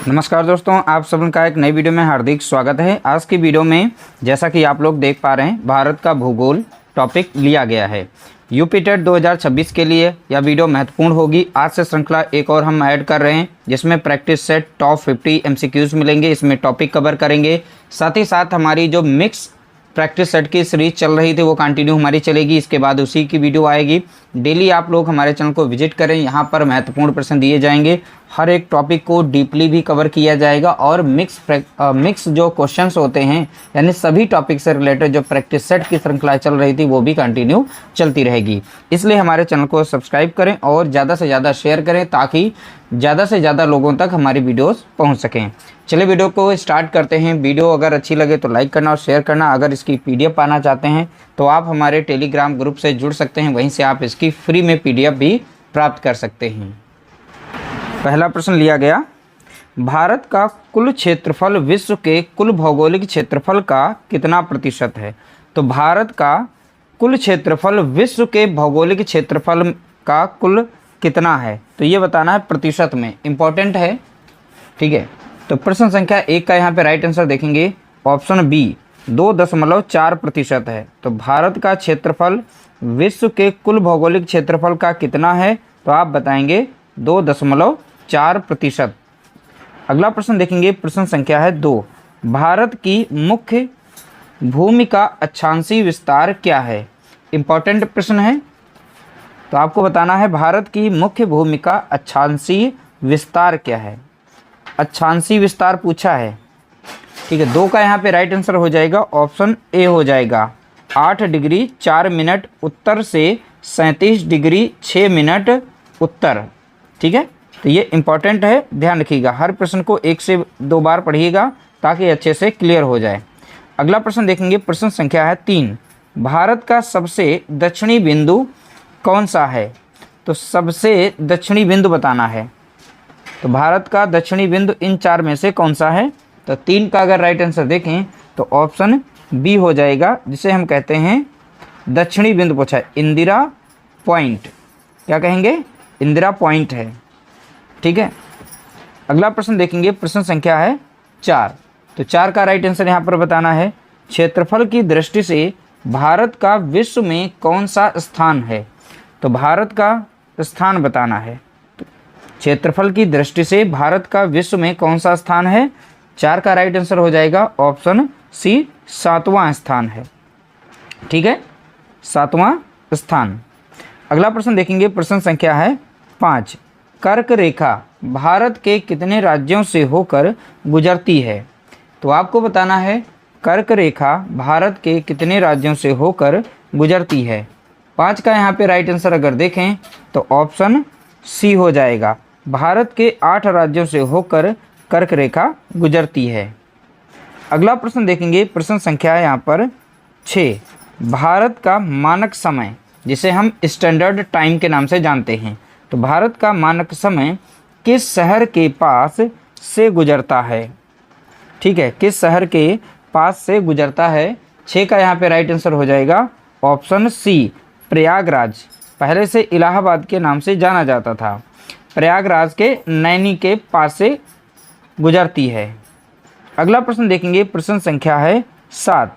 नमस्कार दोस्तों, आप सबका का एक नई वीडियो में हार्दिक स्वागत है। आज की वीडियो में जैसा कि आप लोग देख पा रहे हैं, भारत का भूगोल टॉपिक लिया गया है। यूपी टेट 2026 के लिए यह वीडियो महत्वपूर्ण होगी। आज से श्रृंखला एक और हम ऐड कर रहे हैं जिसमें प्रैक्टिस सेट टॉप 50 MCQs मिलेंगे। इसमें टॉपिक कवर करेंगे, साथ ही साथ हमारी जो मिक्स प्रैक्टिस सेट की सीरीज चल रही थी वो कंटिन्यू हमारी चलेगी। इसके बाद उसी की वीडियो आएगी। डेली आप लोग हमारे चैनल को विजिट करें, यहाँ पर महत्वपूर्ण प्रश्न दिए जाएंगे। हर एक टॉपिक को डीपली भी कवर किया जाएगा और मिक्स जो क्वेश्चंस होते हैं, यानी सभी टॉपिक से रिलेटेड जो प्रैक्टिस सेट की श्रृंखला चल रही थी वो भी कंटिन्यू चलती रहेगी। इसलिए हमारे चैनल को सब्सक्राइब करें और ज़्यादा से ज़्यादा शेयर करें ताकि ज़्यादा से ज़्यादा लोगों तक हमारी वीडियोस पहुंच सकें। चलिए वीडियो को स्टार्ट करते हैं। वीडियो अगर अच्छी लगे तो लाइक करना और शेयर करना। अगर इसकी PDF पाना चाहते हैं तो आप हमारे टेलीग्राम ग्रुप से जुड़ सकते हैं, वहीं से आप इसकी फ्री में PDF भी प्राप्त कर सकते हैं। पहला प्रश्न लिया गया, भारत का कुल क्षेत्रफल विश्व के कुल भौगोलिक क्षेत्रफल का कितना प्रतिशत है? तो भारत का कुल क्षेत्रफल विश्व के भौगोलिक क्षेत्रफल का कुल कितना है, तो ये बताना है प्रतिशत में। इम्पॉर्टेंट है, ठीक है। तो प्रश्न संख्या 1 का यहाँ पे राइट आंसर देखेंगे, ऑप्शन बी 2.4% है। तो भारत का क्षेत्रफल विश्व के कुल भौगोलिक क्षेत्रफल का कितना है, तो आप बताएंगे 2.4%। अगला प्रश्न देखेंगे, प्रश्न संख्या है 2, भारत की मुख्य भूमि का अक्षांशीय विस्तार क्या है? इम्पॉर्टेंट प्रश्न है, तो आपको बताना है भारत की मुख्य भूमि का अक्षांशीय विस्तार क्या है। अक्षांशीय विस्तार पूछा है, ठीक है। 2 का यहाँ पे राइट आंसर हो जाएगा, ऑप्शन ए हो जाएगा। 8 डिग्री 4 मिनट उत्तर से 37 डिग्री 6 मिनट उत्तर, ठीक है। तो ये इम्पॉर्टेंट है, ध्यान रखिएगा। हर प्रश्न को 1 से 2 बार पढ़िएगा ताकि अच्छे से क्लियर हो जाए। अगला प्रश्न देखेंगे, प्रश्न संख्या है 3, भारत का सबसे दक्षिणी बिंदु कौन सा है? तो सबसे दक्षिणी बिंदु बताना है। तो भारत का दक्षिणी बिंदु इन 4 में से कौन सा है? तो 3 का अगर राइट आंसर देखें तो ऑप्शन बी हो जाएगा, जिसे हम कहते हैं दक्षिणी बिंदु पूछा है, इंदिरा पॉइंट। क्या कहेंगे? इंदिरा पॉइंट है, ठीक है। अगला प्रश्न देखेंगे, प्रश्न संख्या है 4। तो 4 का राइट आंसर यहाँ पर बताना है, क्षेत्रफल की दृष्टि से भारत का विश्व में कौन सा स्थान है? तो भारत का स्थान बताना है। क्षेत्रफल की दृष्टि से भारत का विश्व में कौन सा स्थान है? 4 का राइट आंसर हो जाएगा, ऑप्शन सी 7वां स्थान है, ठीक है, 7वां स्थान। अगला प्रश्न देखेंगे, प्रश्न संख्या है 5, कर्क रेखा भारत के कितने राज्यों से होकर गुजरती है? तो आपको बताना है कर्क रेखा भारत के कितने राज्यों से होकर गुजरती है। 5 का यहाँ पे राइट आंसर अगर देखें तो ऑप्शन सी हो जाएगा, भारत के 8 राज्यों से होकर कर्क रेखा गुजरती है। अगला प्रश्न देखेंगे, प्रश्न संख्या है यहाँ पर 6, भारत का मानक समय जिसे हम स्टैंडर्ड टाइम के नाम से जानते हैं, तो भारत का मानक समय किस शहर के पास से गुजरता है? ठीक है, किस शहर के पास से गुजरता है? 6 का यहाँ पे राइट आंसर हो जाएगा, ऑप्शन सी प्रयागराज। पहले से इलाहाबाद के नाम से जाना जाता था, प्रयागराज के नैनी के पास से गुजरती है। अगला प्रश्न देखेंगे, प्रश्न संख्या है 7,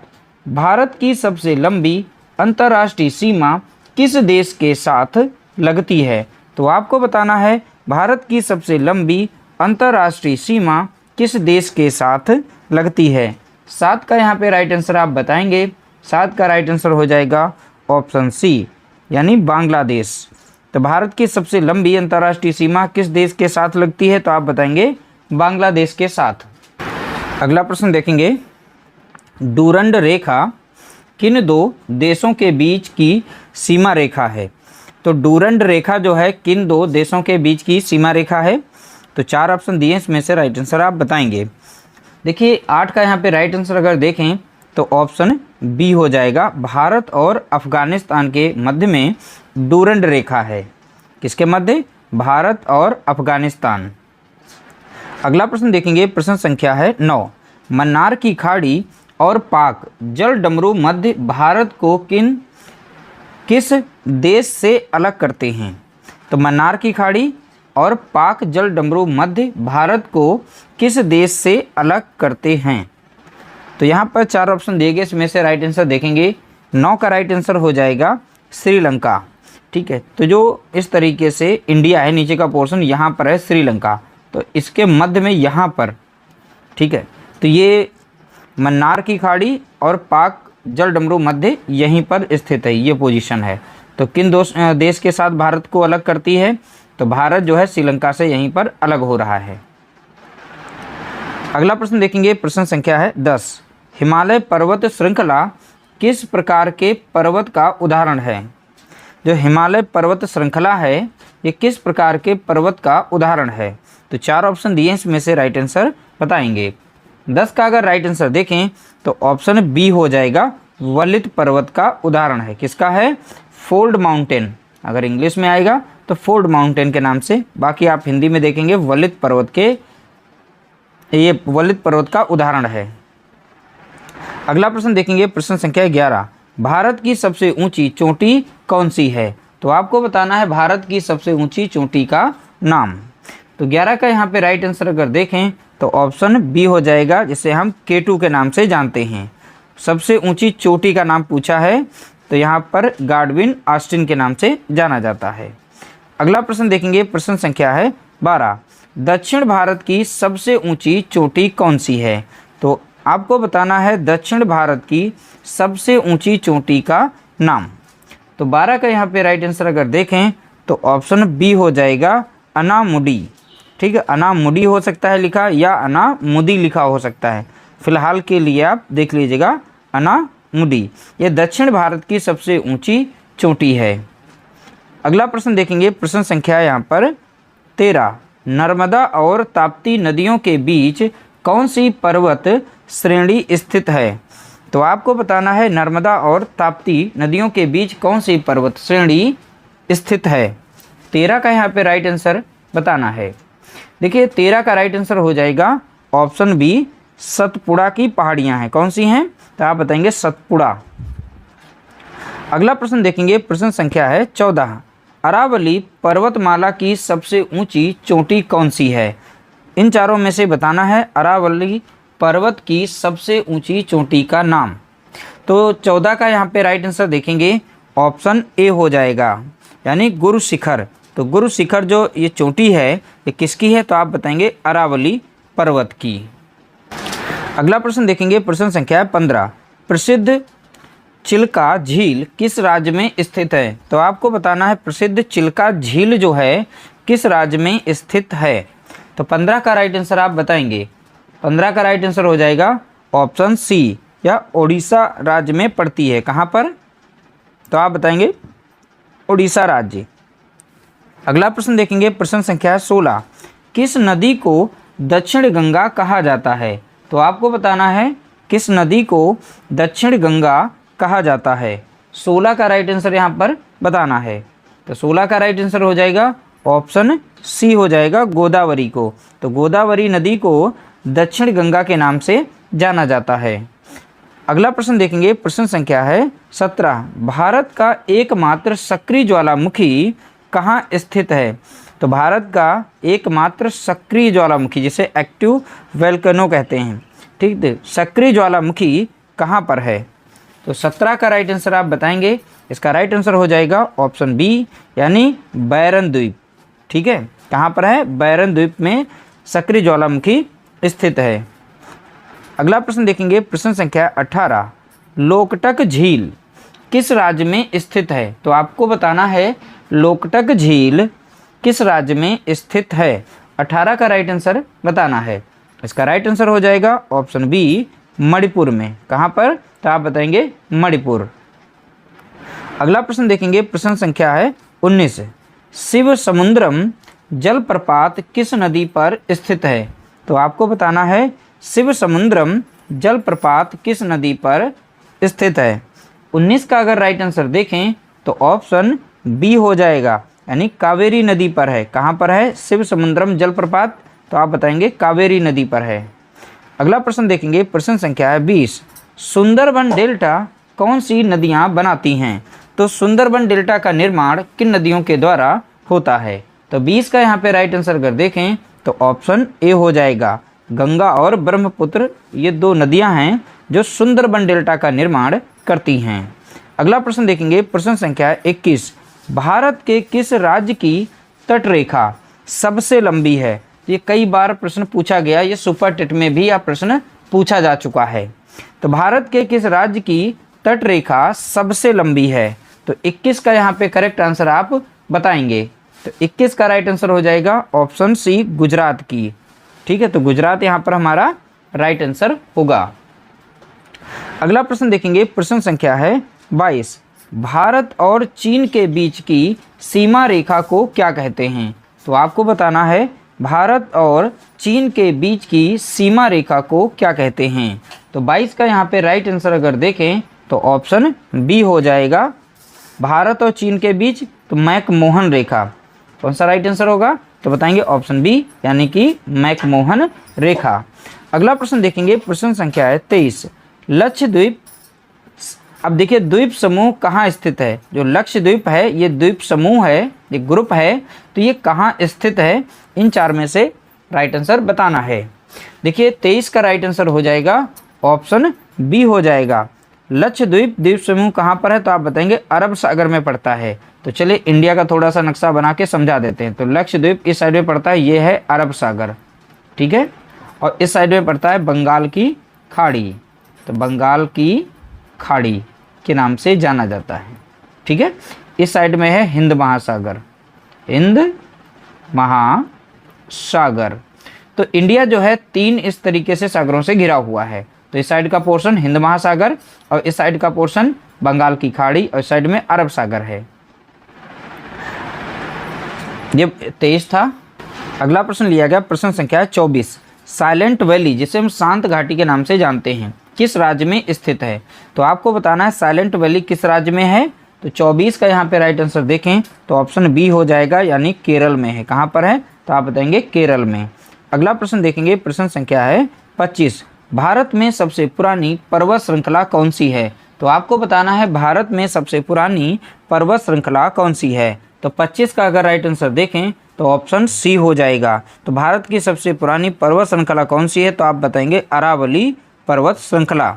भारत की सबसे लंबी अंतर्राष्ट्रीय सीमा किस देश के साथ लगती है? तो आपको बताना है भारत की सबसे लंबी अंतर्राष्ट्रीय सीमा किस देश के साथ लगती है। 7 का यहाँ पे राइट आंसर आप बताएंगे। 7 का राइट आंसर हो जाएगा, ऑप्शन सी यानी बांग्लादेश। तो भारत की सबसे लंबी अंतर्राष्ट्रीय सीमा किस देश के साथ लगती है? तो आप बताएंगे बांग्लादेश के साथ। अगला प्रश्न देखेंगे, डूरंड रेखा किन 2 देशों के बीच की सीमा रेखा है? तो डूरंड रेखा जो है किन 2 देशों के बीच की सीमा रेखा है? तो 4 ऑप्शन दिए, इसमें से राइट आंसर आप बताएंगे। देखिए 8 का यहाँ पे राइट आंसर अगर देखें तो ऑप्शन बी हो जाएगा, भारत और अफगानिस्तान के मध्य में डूरंड रेखा है। किसके मध्य? भारत और अफगानिस्तान। अगला प्रश्न देखेंगे, प्रश्न संख्या है 9, मन्नार की खाड़ी और पाक जल डमरू मध्य भारत को किस देश से अलग करते हैं? तो मन्नार की खाड़ी और पाक जल डमरू मध्य भारत को किस देश से अलग करते हैं? तो यहाँ पर 4 ऑप्शन दिए गए, इसमें से राइट आंसर देखेंगे 9 का राइट आंसर हो जाएगा श्रीलंका। ठीक है, तो जो इस तरीके से इंडिया है, नीचे का पोर्शन यहाँ पर है श्रीलंका, तो इसके मध्य में यहाँ पर, ठीक है, तो ये मन्नार की खाड़ी और पाक जल डमरू मध्य यहीं पर स्थित है, ये पोजीशन है। तो किन देश के साथ भारत को अलग करती है? तो भारत जो है श्रीलंका से यहीं पर अलग हो रहा है। अगला प्रश्न देखेंगे, प्रश्न संख्या है 10। हिमालय पर्वत श्रृंखला किस प्रकार के पर्वत का उदाहरण है? जो हिमालय पर्वत श्रृंखला है ये किस प्रकार के पर्वत का उदाहरण है? तो 4 ऑप्शन दिए, इसमें से राइट आंसर बताएंगे। 10 का अगर राइट आंसर देखें तो ऑप्शन बी हो जाएगा, वलित पर्वत का उदाहरण है। किसका है? फोल्ड माउंटेन, अगर इंग्लिश में आएगा तो फोल्ड माउंटेन के नाम से, बाकी आप हिंदी में देखेंगे वलित पर्वत के, ये वलित पर्वत का उदाहरण है। अगला प्रश्न देखेंगे, प्रश्न संख्या 11। भारत की सबसे ऊंची चोटी कौन सी है? तो आपको बताना है भारत की सबसे ऊंची चोटी का नाम। तो 11 का यहाँ पे राइट आंसर अगर देखें तो ऑप्शन बी हो जाएगा, जिसे हम K2 के नाम से जानते हैं। सबसे ऊंची चोटी का नाम पूछा है तो यहाँ पर गाडविन ऑस्टिन के नाम से जाना जाता है। अगला प्रश्न देखेंगे, प्रश्न संख्या है 12। दक्षिण भारत की सबसे ऊंची चोटी कौन सी है? तो आपको बताना है दक्षिण भारत की सबसे ऊंची चोटी का नाम। तो 12 का यहाँ पे राइट आंसर अगर देखें तो ऑप्शन बी हो जाएगा, अनामुडी। ठीक है, अनामुडी हो सकता है लिखा, या अनामुदी लिखा हो सकता है। फिलहाल के लिए आप देख लीजिएगा अनामुडी, ये दक्षिण भारत की सबसे ऊंची चोटी है। अगला प्रश्न देखेंगे, प्रश्न संख्या यहाँ पर 13। नर्मदा और ताप्ती नदियों के बीच कौन सी पर्वत श्रेणी स्थित है? तो आपको बताना है नर्मदा और ताप्ती नदियों के बीच कौन सी पर्वत श्रेणी स्थित है। 13 का यहाँ पे राइट आंसर बताना है। देखिए 13 का राइट आंसर हो जाएगा ऑप्शन बी, सतपुड़ा की पहाड़ियाँ हैं। कौन सी हैं? तो आप बताएंगे सतपुड़ा। अगला प्रश्न देखेंगे, प्रश्न संख्या है 14। अरावली पर्वतमाला की सबसे ऊंची चोटी कौन सी है? इन चारों में से बताना है अरावली पर्वत की सबसे ऊंची चोटी का नाम। तो 14 का यहाँ पे राइट आंसर देखेंगे ऑप्शन ए हो जाएगा, यानी गुरु शिखर। तो गुरु शिखर जो ये चोटी है ये किसकी है? तो आप बताएंगे अरावली पर्वत की। अगला प्रश्न देखेंगे, प्रश्न संख्या 15। प्रसिद्ध चिल्का झील किस राज्य में स्थित है? तो आपको बताना है प्रसिद्ध चिल्का झील जो है किस राज्य में स्थित है। तो 15 का राइट आंसर आप बताएंगे। 15 का राइट आंसर हो जाएगा ऑप्शन सी, या ओडिशा राज्य में पड़ती है। कहाँ पर? तो आप बताएंगे ओडिशा राज्य। अगला प्रश्न देखेंगे, प्रश्न संख्या 16। किस नदी को दक्षिण गंगा कहा जाता है? तो आपको बताना है किस नदी को दक्षिण गंगा कहा जाता है। 16 का राइट आंसर यहाँ पर बताना है। तो 16 का राइट आंसर हो जाएगा ऑप्शन सी हो जाएगा, गोदावरी को। तो गोदावरी नदी को दक्षिण गंगा के नाम से जाना जाता है। अगला प्रश्न देखेंगे, प्रश्न संख्या है 17। भारत का एकमात्र सक्रिय ज्वालामुखी कहाँ स्थित है? तो भारत का एकमात्र सक्रिय ज्वालामुखी, जिसे एक्टिव वोल्केनो कहते हैं, ठीक है, सक्रिय ज्वालामुखी कहाँ पर है? तो 17 का राइट आंसर आप बताएंगे। इसका राइट आंसर हो जाएगा ऑप्शन बी, यानी बैरन द्वीप। ठीक है, कहाँ पर है? बैरन द्वीप में सक्रिय ज्वालामुखी स्थित है। अगला प्रश्न देखेंगे, प्रश्न संख्या 18। लोकटक झील किस राज्य में स्थित है? तो आपको बताना है लोकटक झील किस राज्य में स्थित है। 18 का राइट आंसर बताना है। इसका राइट आंसर हो जाएगा ऑप्शन बी, मणिपुर में। कहाँ पर? तो आप बताएंगे मणिपुर। अगला प्रश्न देखेंगे, प्रश्न संख्या है 19। शिव समुद्रम जलप्रपात किस नदी पर स्थित है? तो आपको बताना है शिव समुद्रम जलप्रपात किस नदी पर स्थित है। 19 का अगर राइट आंसर देखें तो ऑप्शन बी हो जाएगा, यानी कावेरी नदी पर है। कहाँ पर है शिव समुद्रम जलप्रपात? तो आप बताएंगे कावेरी नदी पर है। अगला प्रश्न देखेंगे, प्रश्न संख्या है 20। सुंदरबन डेल्टा कौन सी नदियाँ बनाती हैं? तो सुंदरबन डेल्टा का निर्माण किन नदियों के द्वारा होता है? तो 20 का यहाँ पे राइट आंसर अगर देखें तो ऑप्शन ए हो जाएगा। गंगा और ब्रह्मपुत्र ये दो नदियां हैं जो सुंदरबन डेल्टा का निर्माण करती हैं। अगला प्रश्न देखेंगे, प्रश्न संख्या 21। भारत के किस राज्य की तटरेखा सबसे लंबी है? ये कई बार प्रश्न पूछा गया, ये सुपर टेट में भी यह प्रश्न पूछा जा चुका है। तो भारत के किस राज्य की तटरेखा सबसे लंबी है? तो 21 का यहाँ पे करेक्ट आंसर आप बताएंगे। तो 21 का राइट आंसर हो जाएगा ऑप्शन सी, गुजरात की। ठीक है, तो गुजरात यहाँ पर हमारा राइट आंसर होगा। अगला प्रश्न देखेंगे, प्रश्न संख्या है 22। भारत और चीन के बीच की सीमा रेखा को क्या कहते हैं? तो आपको बताना है भारत और चीन के बीच की सीमा रेखा को क्या कहते हैं। तो 22 का यहाँ पे राइट आंसर अगर देखें तो ऑप्शन बी हो जाएगा। भारत और चीन के बीच तो मैकमोहन रेखा, कौन सा राइट आंसर होगा? तो बताएंगे ऑप्शन बी, यानी कि मैकमोहन रेखा। अगला प्रश्न देखेंगे, प्रश्न संख्या है 23। लक्षद्वीप, अब देखिए द्वीप समूह कहाँ स्थित है? जो लक्षद्वीप है ये द्वीप समूह है, ये ग्रुप है, तो ये कहाँ स्थित है? इन चार में से राइट आंसर बताना है। देखिए 23 का राइट आंसर हो जाएगा ऑप्शन बी हो जाएगा। लक्षद्वीप द्वीप समूह कहाँ पर है? तो आप बताएंगे अरब सागर में पड़ता है। तो चलिए इंडिया का थोड़ा सा नक्शा बना के समझा देते हैं। तो लक्षद्वीप इस साइड में पड़ता है, ये है अरब सागर, ठीक है, और इस साइड में पड़ता है बंगाल की खाड़ी। तो बंगाल की खाड़ी के नाम से जाना जाता है, ठीक है। इस साइड में है हिंद महासागर, हिंद महासागर। तो इंडिया जो है 3 इस तरीके से सागरों से घिरा हुआ है। तो इस साइड का पोर्शन हिंद महासागर और इस साइड का पोर्शन बंगाल की खाड़ी और इस साइड में अरब सागर है। ये 23 था। अगला प्रश्न लिया गया, प्रश्न संख्या 24। साइलेंट वैली, जिसे हम शांत घाटी के नाम से जानते हैं, किस राज्य में स्थित है? तो आपको बताना है साइलेंट वैली किस राज्य में है। तो 24 का यहाँ पे राइट आंसर देखें तो ऑप्शन बी हो जाएगा, यानी केरल में है। कहाँ पर है? तो आप बताएंगे केरल में। अगला प्रश्न देखेंगे, प्रश्न संख्या है 25। भारत में सबसे पुरानी पर्वत श्रृंखला कौन सी है? तो आपको बताना है भारत में सबसे पुरानी पर्वत श्रृंखला कौन सी है। तो 25 का अगर राइट आंसर देखें तो ऑप्शन सी हो जाएगा। तो भारत की सबसे पुरानी पर्वत श्रृंखला कौन सी है? तो आप बताएंगे अरावली पर्वत श्रृंखला।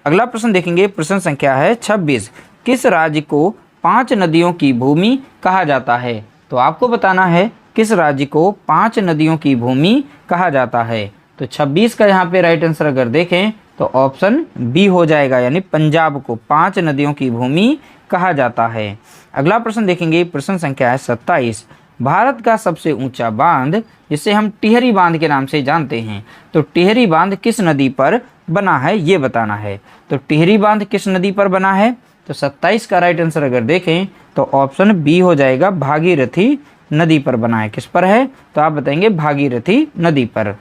अगला प्रश्न देखेंगे, प्रश्न संख्या है 26। किस राज्य को 5 नदियों की भूमि कहा जाता है? तो आपको बताना है किस राज्य को 5 नदियों की भूमि कहा जाता है। तो 26 का यहाँ पे राइट आंसर अगर देखें तो ऑप्शन बी हो जाएगा, यानी पंजाब को 5 नदियों की भूमि कहा जाता है। अगला प्रश्न देखेंगे, प्रश्न संख्या है 27। भारत का सबसे ऊंचा बांध, जिसे हम टिहरी बांध के नाम से जानते हैं, तो टिहरी बांध किस नदी पर बना है ये बताना है। तो टिहरी बांध किस नदी पर बना है? तो 27 का राइट आंसर अगर देखें तो ऑप्शन बी हो जाएगा, भागीरथी नदी पर बना है। किस पर है? तो आप बताएंगे भागीरथी नदी पर।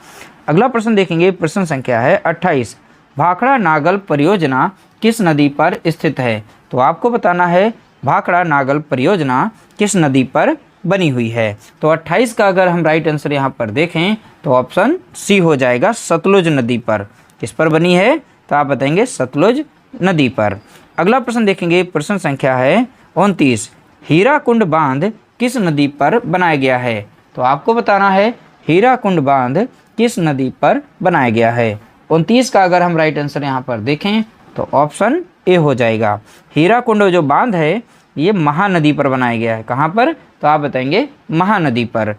अगला प्रश्न देखेंगे, प्रश्न संख्या है 28। भाखड़ा नागल परियोजना किस नदी पर स्थित है? तो आपको बताना है भाखड़ा नागल परियोजना किस नदी पर बनी हुई है। तो 28 का अगर हम राइट आंसर यहाँ पर देखें तो ऑप्शन सी हो जाएगा, सतलुज नदी पर। किस पर बनी है? तो आप बताएंगे सतलुज नदी पर। अगला प्रश्न देखेंगे, प्रश्न संख्या है 29। हीराकुंड बांध किस नदी पर बनाया गया है? तो आपको बताना है हीराकुंड बांध किस नदी पर बनाया गया है। 29 का अगर हम राइट आंसर यहाँ पर देखें तो ऑप्शन ए हो जाएगा। हीराकुंड जो बांध है ये महानदी पर बनाया गया है। कहाँ पर? तो आप बताएंगे महानदी पर।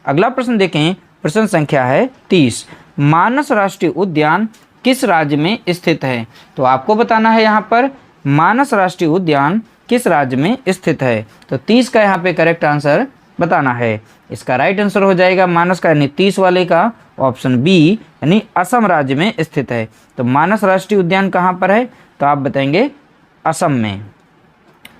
अगला प्रश्न देखें, प्रश्न संख्या है 30। मानस राष्ट्रीय उद्यान किस राज्य में स्थित है? तो आपको बताना है यहाँ पर मानस राष्ट्रीय उद्यान किस राज्य में स्थित है। तो 30 का यहाँ पे करेक्ट आंसर बताना है। इसका राइट आंसर हो जाएगा मानस का, यानी 30 वाले का ऑप्शन बी, यानी असम राज्य में स्थित है। तो मानस राष्ट्रीय उद्यान कहाँ पर है? तो आप बताएंगे असम में।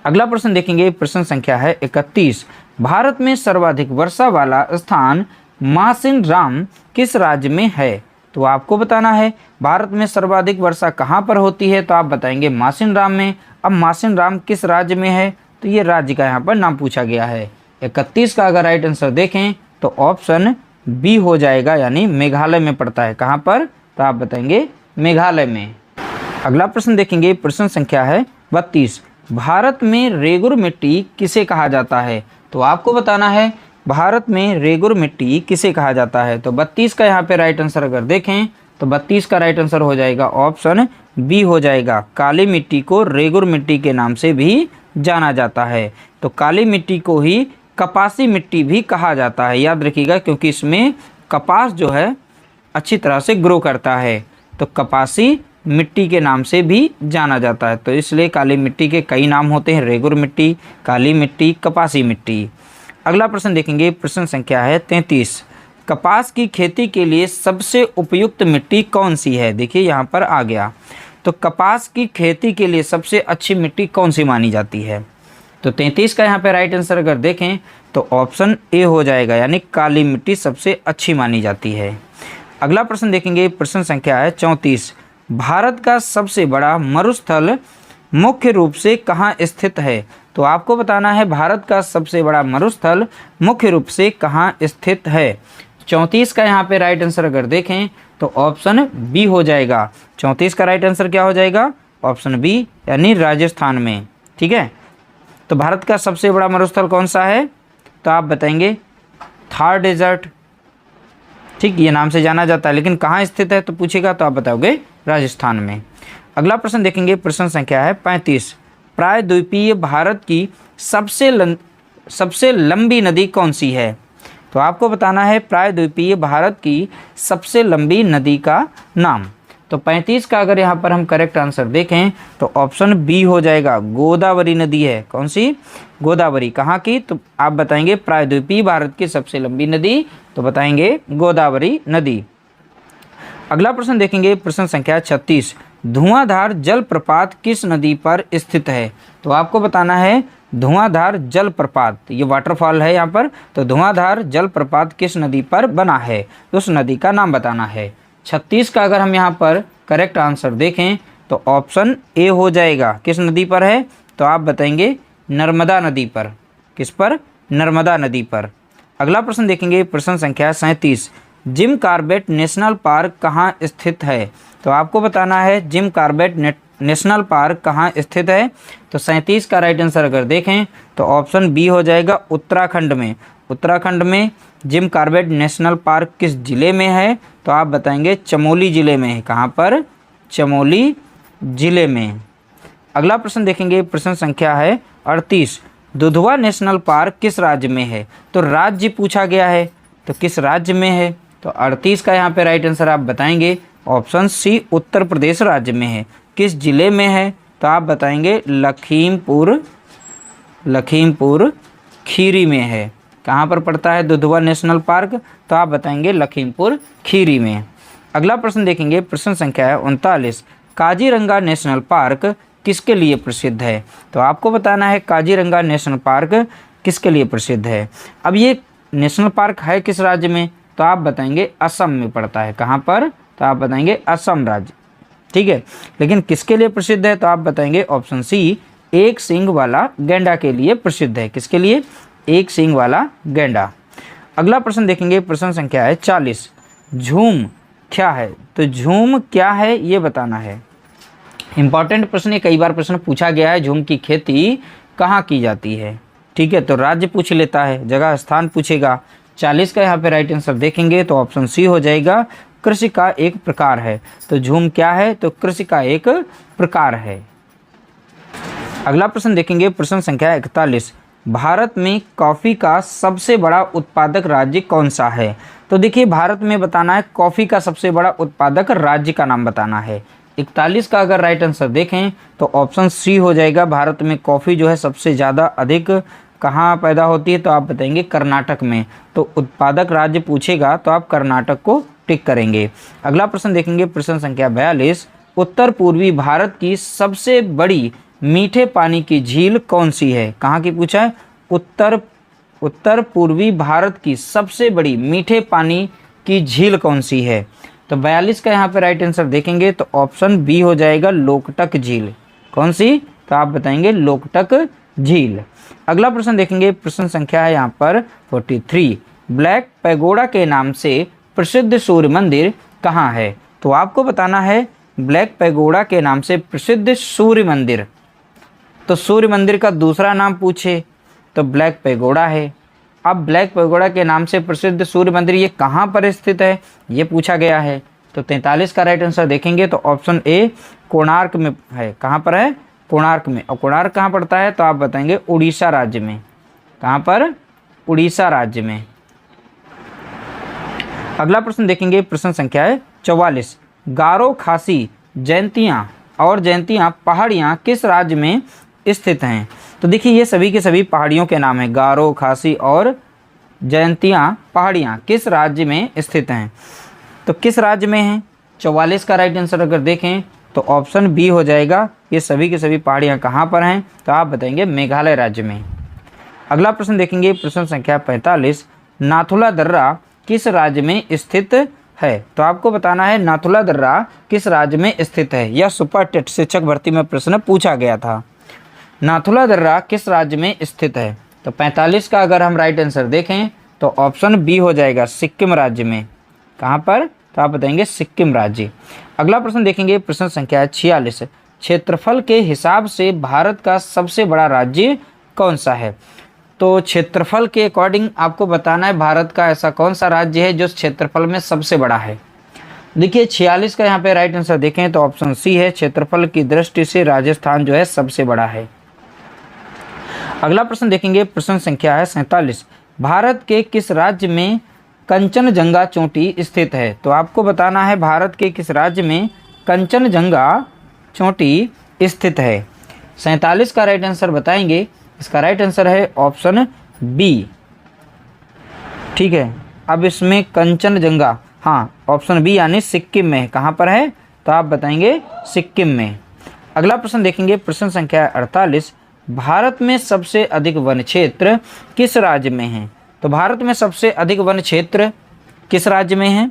अगला प्रश्न देखेंगे, प्रश्न संख्या है 31। भारत में सर्वाधिक वर्षा वाला स्थान मासिन राम किस राज्य में है? तो आपको बताना है भारत में सर्वाधिक वर्षा कहाँ पर होती है। तो आप बताएंगे मासिन राम में। अब मासिन राम किस राज्य में है? तो ये राज्य का यहाँ पर नाम पूछा गया है। 31 का अगर राइट आंसर देखें तो ऑप्शन बी हो जाएगा, यानी मेघालय में पड़ता है। कहाँ पर? तो आप बताएंगे मेघालय में। अगला प्रश्न देखेंगे, प्रश्न संख्या है 32। भारत में रेगुर मिट्टी किसे कहा जाता है? तो आपको बताना है भारत में रेगुर मिट्टी किसे कहा जाता है? तो 32 का यहाँ पे राइट आंसर अगर देखें तो 32 का राइट आंसर हो जाएगा ऑप्शन बी हो जाएगा। काली मिट्टी को रेगुर मिट्टी के नाम से भी जाना जाता है। तो काली मिट्टी को ही कपासी मिट्टी भी कहा जाता है, याद रखिएगा, क्योंकि इसमें कपास जो है अच्छी तरह से ग्रो करता है, तो कपासी मिट्टी के नाम से भी जाना जाता है। तो इसलिए काली मिट्टी के कई नाम होते हैं, रेगुर मिट्टी, काली मिट्टी, कपासी मिट्टी। अगला प्रश्न देखेंगे, प्रश्न संख्या है 33। कपास की खेती के लिए सबसे उपयुक्त मिट्टी कौन सी है? देखिए यहाँ पर आ गया। तो कपास की खेती के लिए सबसे अच्छी मिट्टी कौन सी मानी जाती है? तो 33 का यहाँ पे राइट आंसर अगर देखें तो ऑप्शन ए हो जाएगा, यानी काली मिट्टी सबसे अच्छी मानी जाती है। अगला प्रश्न देखेंगे, प्रश्न संख्या है 34। भारत का सबसे बड़ा मरुस्थल मुख्य रूप से कहाँ स्थित है? तो आपको बताना है भारत का सबसे बड़ा मरुस्थल मुख्य रूप से कहाँ स्थित है। 34 का यहाँ पे राइट आंसर अगर देखें तो ऑप्शन बी हो जाएगा। 34 का राइट आंसर क्या हो जाएगा? ऑप्शन बी, यानी राजस्थान में। ठीक है, तो भारत का सबसे बड़ा मरुस्थल कौन सा है? तो आप बताएंगे थार डेजर्ट। ठीक, ये नाम से जाना जाता है, लेकिन कहाँ स्थित है तो पूछेगा तो आप बताओगे राजस्थान में। अगला प्रश्न देखेंगे, प्रश्न संख्या है 35। प्रायद्वीपीय भारत की सबसे लंबी नदी कौन सी है? तो आपको बताना है प्रायद्वीपीय भारत की सबसे लंबी नदी का नाम। तो 35 का अगर यहाँ पर हम करेक्ट आंसर देखें तो ऑप्शन बी हो जाएगा, गोदावरी नदी है। कौन सी? गोदावरी। कहाँ की? तो आप बताएंगे प्रायद्वीपीय भारत की सबसे लंबी नदी, तो बताएंगे गोदावरी नदी। अगला प्रश्न देखेंगे, प्रश्न संख्या 36। धुआंधार जलप्रपात किस नदी पर स्थित है? तो आपको बताना है धुआंधार जलप्रपात, ये वाटरफॉल है यहाँ पर, तो धुआंधार जलप्रपात किस नदी पर बना है, उस नदी का नाम बताना है। 36 का अगर हम यहाँ पर करेक्ट आंसर देखें तो ऑप्शन ए हो जाएगा। किस नदी पर है? तो आप बताएंगे नर्मदा नदी पर। किस पर? नर्मदा नदी पर। अगला प्रश्न देखेंगे, प्रश्न संख्या 37। जिम कॉर्बेट नेशनल पार्क कहाँ स्थित है? तो आपको बताना है जिम कॉर्बेट नेशनल पार्क कहाँ स्थित है। तो 37 का राइट आंसर अगर देखें तो ऑप्शन बी हो जाएगा, उत्तराखंड में। उत्तराखंड में जिम कॉर्बेट नेशनल पार्क किस जिले में है? तो आप बताएंगे चमोली जिले में है। कहाँ पर? चमोली जिले में। अगला प्रश्न देखेंगे, प्रश्न संख्या है 38। दुधवा नेशनल पार्क किस राज्य में है? तो राज्य पूछा गया है, तो किस राज्य में है? तो 38 का यहाँ पे राइट आंसर आप बताएंगे ऑप्शन सी, उत्तर प्रदेश राज्य में है। किस जिले में है? तो आप बताएंगे लखीमपुर खीरी में है। कहाँ पर पड़ता है दुधवा नेशनल पार्क? तो आप बताएंगे लखीमपुर खीरी में। अगला प्रश्न देखेंगे, प्रश्न संख्या है 39। काजीरंगा नेशनल पार्क किसके लिए प्रसिद्ध है? तो आपको बताना है काजीरंगा नेशनल पार्क किसके लिए प्रसिद्ध है। अब ये नेशनल पार्क है किस राज्य में? तो आप बताएंगे असम में पड़ता है। कहाँ पर? तो आप बताएंगे असम राज्य। ठीक है, लेकिन किसके लिए प्रसिद्ध है? तो आप बताएंगे ऑप्शन सी, एक सींग वाला गैंडा के लिए प्रसिद्ध है। किसके लिए? एक सींग वाला गैंडा। अगला प्रश्न देखेंगे, प्रश्न संख्या है 40। झूम क्या है? तो झूम क्या है ये बताना है। इंपॉर्टेंट प्रश्न है, कई बार प्रश्न पूछा गया है, झूम की खेती कहाँ की जाती है। ठीक है, तो राज्य पूछ लेता है, जगह स्थान पूछेगा। 40 का यहाँ पे राइट आंसर देखेंगे तो ऑप्शन सी हो जाएगा, कृषि का एक प्रकार है। तो झूम क्या है? तो कृषि का एक प्रकार है। अगला प्रश्न देखेंगे, प्रश्न संख्या 41। भारत में कॉफ़ी का सबसे बड़ा उत्पादक राज्य कौन सा है? तो देखिए, भारत में बताना है कॉफ़ी का सबसे बड़ा उत्पादक राज्य का नाम बताना है। 41 का अगर राइट आंसर देखें तो ऑप्शन सी हो जाएगा, भारत में कॉफ़ी जो है सबसे ज़्यादा अधिक कहाँ पैदा होती है? तो आप बताएंगे कर्नाटक में। तो उत्पादक राज्य पूछेगा तो आप कर्नाटक को टिक करेंगे। अगला प्रश्न देखेंगे, प्रश्न संख्या 42। उत्तर पूर्वी भारत की सबसे बड़ी मीठे पानी की झील कौन सी है? कहाँ की पूछा है? उत्तर पूर्वी भारत की सबसे बड़ी मीठे पानी की झील कौन सी है? तो 42 का यहाँ पे राइट आंसर देखेंगे तो ऑप्शन बी हो जाएगा, लोकटक झील। कौन सी? तो आप बताएंगे लोकटक झील। अगला प्रश्न देखेंगे, प्रश्न संख्या है यहाँ पर 43। ब्लैक पैगोडा के नाम से प्रसिद्ध सूर्य मंदिर कहाँ है? तो आपको बताना है ब्लैक पैगोडा के नाम से प्रसिद्ध सूर्य मंदिर। तो सूर्य मंदिर का दूसरा नाम पूछे तो ब्लैक पैगोडा है। अब ब्लैक पैगोडा के नाम से प्रसिद्ध सूर्य मंदिर ये कहाँ पर स्थित है, ये पूछा गया है। तो 43 का राइट आंसर देखेंगे तो ऑप्शन ए कोणार्क में है। कहाँ पर है, कोणार्क में। और कोणार्क कहाँ पड़ता है, तो आप बताएंगे उड़ीसा राज्य में। कहाँ पर, उड़ीसा राज्य में। अगला प्रश्न देखेंगे, प्रश्न संख्या है 44। गारो, खासी, जयंतियाँ पहाड़ियाँ किस राज्य में स्थित हैं। तो देखिए ये सभी के सभी पहाड़ियों के नाम हैं। गारो, खासी और जयंतियाँ पहाड़ियाँ किस राज्य में स्थित हैं, तो किस राज्य में हैं। 44 का राइट आंसर अगर देखें तो ऑप्शन बी हो जाएगा। ये सभी के सभी पहाड़ियाँ कहाँ पर हैं, तो आप बताएंगे मेघालय राज्य में। अगला प्रश्न देखेंगे, प्रश्न संख्या 45। नाथुला दर्रा किस राज्य में स्थित है। तो आपको बताना है नाथुला दर्रा किस राज्य में स्थित है। यह सुपर टेट शिक्षक भर्ती में प्रश्न पूछा गया था। नाथुला दर्रा किस राज्य में स्थित है। तो 45 का अगर हम राइट आंसर देखें तो ऑप्शन बी हो जाएगा, सिक्किम राज्य में। कहाँ पर, तो आप बताएंगे सिक्किम राज्य। अगला प्रश्न देखेंगे, प्रश्न संख्या 46। क्षेत्रफल के हिसाब से भारत का सबसे बड़ा राज्य कौन सा है। तो क्षेत्रफल के अकॉर्डिंग आपको बताना है भारत का ऐसा कौन सा राज्य है जो क्षेत्रफल में सबसे बड़ा है। देखिए 46 का यहाँ पे राइट आंसर देखें तो ऑप्शन सी है, क्षेत्रफल की दृष्टि से राजस्थान जो है सबसे बड़ा है। अगला प्रश्न देखेंगे, प्रश्न संख्या है 47। भारत के किस राज्य में कंचनजंगा चोटी स्थित है। तो आपको बताना है भारत के किस राज्य में कंचनजंगा चोटी स्थित है। 47 का राइट आंसर बताएंगे। इसका राइट आंसर है ऑप्शन बी। ठीक है, अब इसमें कंचनजंगा, हाँ ऑप्शन बी यानी सिक्किम में। कहाँ पर है, तो आप बताएंगे सिक्किम में। अगला प्रश्न देखेंगे, प्रश्न संख्या 48। भारत में सबसे अधिक वन क्षेत्र किस राज्य में है। तो भारत में सबसे अधिक वन क्षेत्र किस राज्य में है।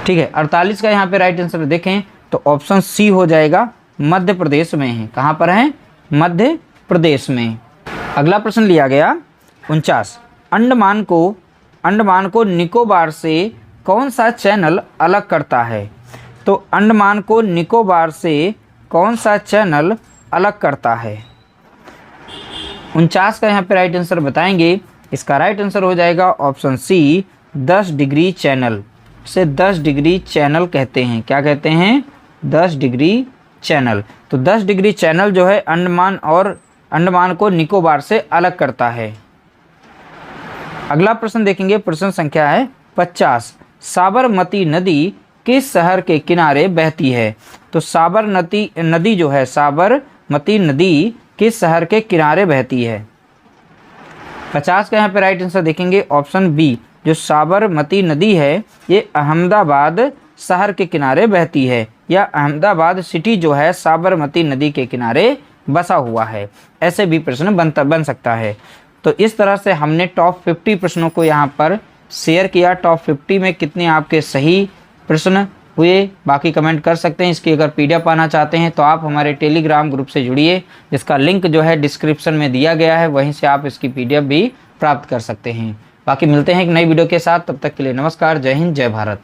ठीक है, 48 का यहाँ पे राइट आंसर देखें तो ऑप्शन सी हो जाएगा, मध्य प्रदेश में है। कहाँ पर है, मध्य प्रदेश में। अगला प्रश्न लिया गया 49। अंडमान को निकोबार से कौन सा चैनल अलग करता है। तो अंडमान को निकोबार से कौन सा चैनल अलग करता है। 49 का यहाँ पे राइट आंसर बताएंगे। इसका राइट आंसर हो जाएगा ऑप्शन सी, 10 डिग्री चैनल। से 10 डिग्री चैनल कहते हैं। क्या कहते हैं, 10 डिग्री चैनल। तो 10 डिग्री चैनल जो है अंडमान को निकोबार से अलग करता है। अगला प्रश्न देखेंगे, प्रश्न संख्या है 50। साबरमती नदी किस शहर के किनारे बहती है। तो साबरमती नदी जो है, साबरमती नदी किस शहर के किनारे बहती है। 50 का यहाँ पे राइट आंसर देखेंगे ऑप्शन बी, जो साबरमती नदी है ये अहमदाबाद शहर के किनारे बहती है, या अहमदाबाद सिटी जो है साबरमती नदी के किनारे बसा हुआ है। ऐसे भी प्रश्न बन सकता है। तो इस तरह से हमने टॉप 50 प्रश्नों को यहाँ पर शेयर किया। टॉप 50 में कितने आपके सही प्रश्न हुए बाकी कमेंट कर सकते हैं। इसकी अगर पीडीएफ पाना चाहते हैं तो आप हमारे टेलीग्राम ग्रुप से जुड़िए, जिसका लिंक जो है डिस्क्रिप्शन में दिया गया है, वहीं से आप इसकी पीडीएफ भी प्राप्त कर सकते हैं। बाकी मिलते हैं एक नई वीडियो के साथ, तब तक के लिए नमस्कार, जय हिंद, जय भारत।